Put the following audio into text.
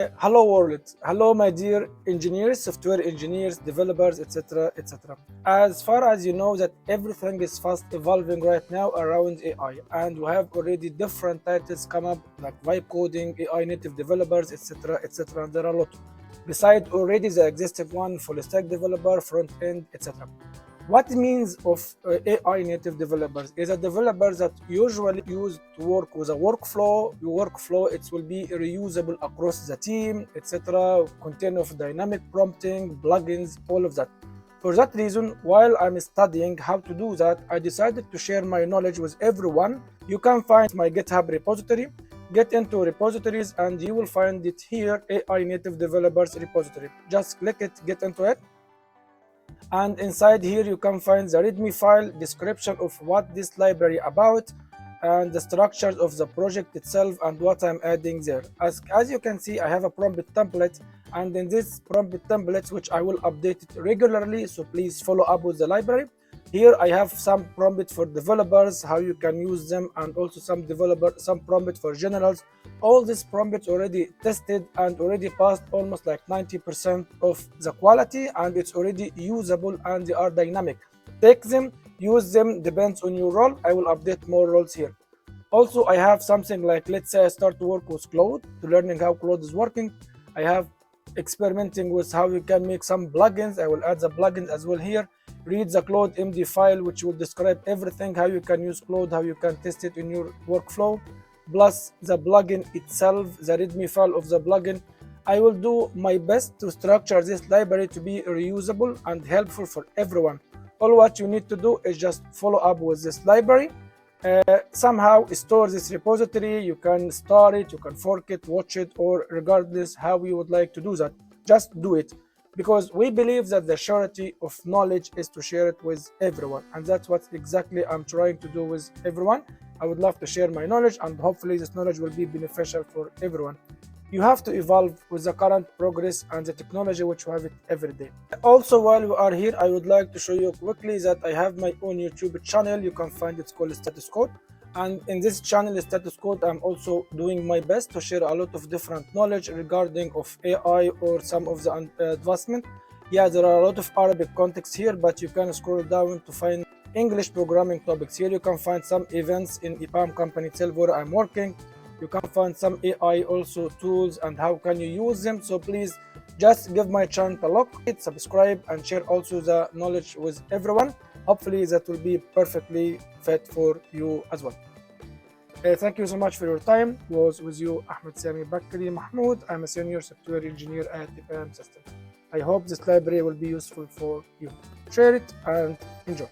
Hello world, hello my dear engineers, software engineers, developers, etc. etc. As far as you know that everything is fast evolving right now around AI, and we have already different titles come up like vibe coding, AI native developers, etc. etc. And there are a lot. Besides already the existing one, full stack developer, front end, etc. What it means of AI native developers is a developer that usually used to work with a workflow. Your workflow it will be reusable across the team, etc. Contain of dynamic prompting, plugins, all of that. For that reason, while I'm studying how to do that, I decided to share my knowledge with everyone. You can find my GitHub repository. Get into repositories and you will find it here, AI native developers repository. Just click it, get into it, and inside here you can find the readme file, description of what this library about, and the structures of the project itself and what I'm adding there. As you can see, I have a prompt template, and in this prompt template which I will update it regularly, so please follow up with the library. Here I have some prompt for developers, how you can use them, and also some prompt for generals. All these prompts already tested and already passed almost like 90% of the quality, and it's already usable and they are dynamic. Take them, use them, depends on your role. I will update more roles here. Also, I have something like, let's say I start to work with Claude, to learning how Claude is working. I have experimenting with how you can make some plugins. I will add the plugins as well here. Read the Claude MD file, which will describe everything, how you can use Claude, how you can test it in your workflow, plus the plugin itself, the readme file of the plugin. I will do my best to structure this library to be reusable and helpful for everyone. All what you need to do is just follow up with this library. Somehow store this repository. You can start it, you can fork it, watch it, or regardless how you would like to do that, just do it, because we believe that the surety of knowledge is to share it with everyone, and that's what exactly I'm trying to do with everyone. I would love to share my knowledge, and hopefully this knowledge will be beneficial for everyone. You have to evolve with the current progress and the technology which we have it every day. Also, while we are here, I would like to show you quickly that I have my own YouTube channel. You can find it's called Status Code. And in this channel, Status Code, I'm also doing my best to share a lot of different knowledge regarding of AI or some of the advancement. Yeah, there are a lot of Arabic context here, but you can scroll down to find English programming topics. Here you can find some events in EPAM company itself where I'm working. You can find some AI also tools and how can you use them. So please just give my channel a look, hit subscribe, and share also the knowledge with everyone. Hopefully that will be perfectly fit for you as well. Thank you so much for your time. It was with you Ahmed Sami Bakri Mahmoud. I'm a senior software engineer at EPAM System. I hope this library will be useful for you. Share it and enjoy.